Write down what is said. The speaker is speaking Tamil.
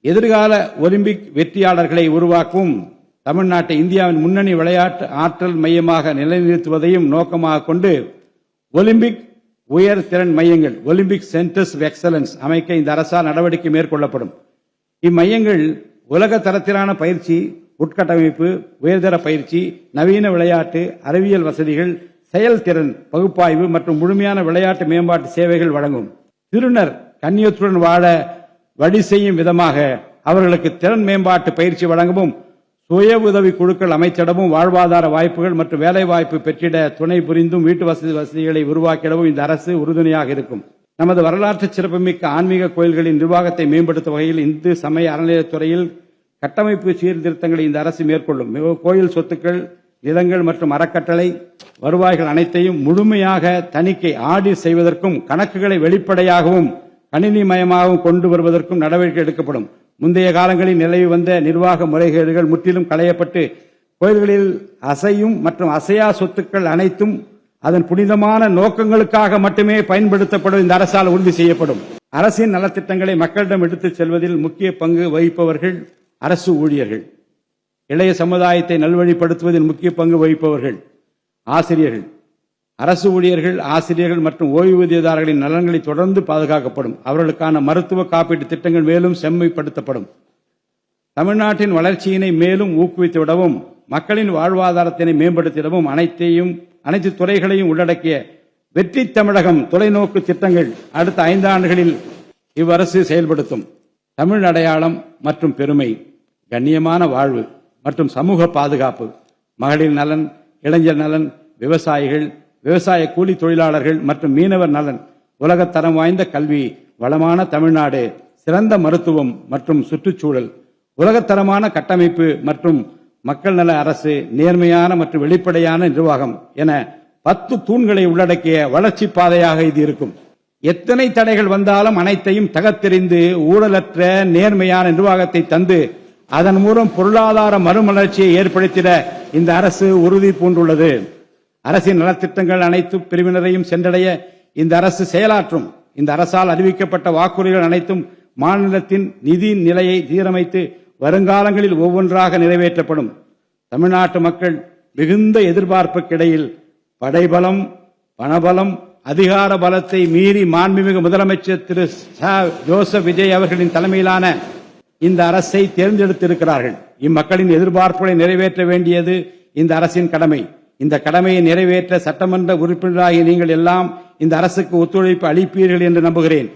எதிர்கால ஒலிம்பிக் வெற்றியாளர்களை உருவாக்கவும் தமிழ்நாட்டை இந்தியாவின் முன்னணி விளையாட்டு ஆற்றல் மையமாக நிலைநிறுத்துவதையும் நோக்கமாக கொண்டு ஒலிம்பிக் உயர் திறன் மையங்கள் ஒலிம்பிக் சென்டர்ஸ் ஆஃப் எக்ஸலன்ஸ் அமைக்க இந்த அரசால் நடவடிக்கை மேற்கொள்ளப்படும். இம்மையங்கள் உலக தரத்திலான பயிற்சி, உட்கட்டமைப்பு, உயர்தர பயிற்சி, நவீன விளையாட்டு, அறிவியல் வசதிகள், செயல்திறன் பகுப்பாய்வு மற்றும் முழுமையான விளையாட்டு மேம்பாட்டு சேவைகள் வழங்கும். திருநர் கண்ணியத்துடன் வாழ வழி செய்யும் விதமாக அவர்களுக்கு திறன் மேம்பாட்டு பயிற்சி வழங்கவும், சுய உதவி குழுக்கள் அமைச்சிடவும், வாழ்வாதார வாய்ப்புகள் மற்றும் வேலை வாய்ப்பு பெற்றிட துணை புரிந்தும் வீட்டு வசதிகளை உருவாக்கிடவும் இந்த அரசு உறுதுணையாக இருக்கும். நமது வரலாற்று சிறப்புமிக்க ஆன்மீக கோயில்களின் நிர்வாகத்தை மேம்படுத்தும் வகையில் இந்து சமய அறநிலையத்துறையில் கட்டமைப்பு சீர்திருத்தங்களை இந்த அரசு மேற்கொள்ளும். கோயில் சொத்துக்கள், நிலங்கள் மற்றும் அறக்கட்டளை வருவாய்கள் அனைத்தையும் முழுமையாக தணிக்கை ஆடிட் செய்வதற்கும் கணக்குகளை வெளிப்படையாகவும் கணினிமயமாகவும் கொண்டு வருவதற்கும் நடவடிக்கை எடுக்கப்படும். முந்தைய காலங்களில் நிலவி வந்த நிர்வாக முறைகேடுகள் முற்றிலும் களையப்பட்டு கோயில்களில் அசையும் மற்றும் அசையா சொத்துக்கள் அனைத்தும் அதன் புனிதமான நோக்கங்களுக்காக மட்டுமே பயன்படுத்தப்படும் இந்த அரசால் உறுதி செய்யப்படும். அரசின் நலத்திட்டங்களை மக்களிடம் எடுத்துச் செல்வதில் முக்கிய பங்கு வகிப்பவர்கள் அரசு ஊழியர்கள். இளைய சமுதாயத்தை நல்வழிப்படுத்துவதில் முக்கிய பங்கு வகிப்பவர்கள் ஆசிரியர்கள். அரசு ஊழியர்கள், ஆசிரியர்கள் மற்றும் ஓய்வூதியதாரர்களின் நலன்களை தொடர்ந்து பாதுகாக்கப்படும். அவர்களுக்கான மருத்துவ காப்பீட்டு திட்டங்கள் மேலும் செம்மைப்படுத்தப்படும். தமிழ்நாட்டின் வளர்ச்சியினை மேலும் ஊக்குவித்துவிடவும், மக்களின் வாழ்வாதாரத்தினை மேம்படுத்திடவும் அனைத்து துறைகளையும் உள்ளடக்கிய வெற்றி தமிழகம் தொலைநோக்கு திட்டங்கள் அடுத்த 5 ஆண்டுகளில் இவ்வரசு செயல்படுத்தும். தமிழ் அடையாளம் மற்றும் பெருமை, கண்ணியமான வாழ்வு மற்றும் சமூக பாதுகாப்பு, மகளிர் நலன், இளைஞர் நலன், விவசாயிகள், விவசாய கூலி தொழிலாளர்கள் மற்றும் மீனவர் நலன், உலகத்தரம் வாய்ந்த கல்வி, வளமான தமிழ்நாடு, சிறந்த மருத்துவம் மற்றும் சுற்றுச்சூழல், உலகத்தரமான கட்டமைப்பு மற்றும் மக்கள் நல அரசு, நேர்மையான மற்றும் வெளிப்படையான நிர்வாகம் என 10 தூண்களை உள்ளடக்கிய வளர்ச்சி பாதையாக இது இருக்கும். எத்தனை தடைகள் வந்தாலும் அனைத்தையும் தகர்த்தெறிந்து ஊழலற்ற நேர்மையான நிர்வாகத்தை தந்து அதன் மூலம் பொருளாதார மறுமலர்ச்சியை ஏற்படுத்திட இந்த அரசு உறுதி பூண்டுள்ளது. அரசின் நலத்திட்டங்கள் அனைத்து பிரிவினரையும் சென்றடைய இந்த அரசு செயலாற்றும். இந்த அரசால் அறிவிக்கப்பட்ட வாக்குறுதிகள் அனைத்தும் மாநிலத்தின் நிதி நிலையை சீரமைத்து வருங்காலங்களில் ஒவ்வொன்றாக நிறைவேற்றப்படும். தமிழ்நாட்டு மக்கள் மிகுந்த எதிர்பார்ப்புக்கிடையில் படைபலம், பணபலம், அதிகார பலத்தை மீறி மாண்புமிகு முதலமைச்சர் திரு ஜோசப் விஜய் அவர்களின் தலைமையிலான இந்த அரசை தேர்ந்தெடுத்திருக்கிறார்கள். இம்மக்களின் எதிர்பார்ப்புகளை நிறைவேற்ற வேண்டியது இந்த அரசின் கடமை. இந்த கடமையை நிறைவேற்ற சட்டமன்ற உறுப்பினராகிய நீங்கள் எல்லாம் இந்த அரசுக்கு ஒத்துழைப்பு அளிப்பீர்கள் என்று நம்புகிறேன்.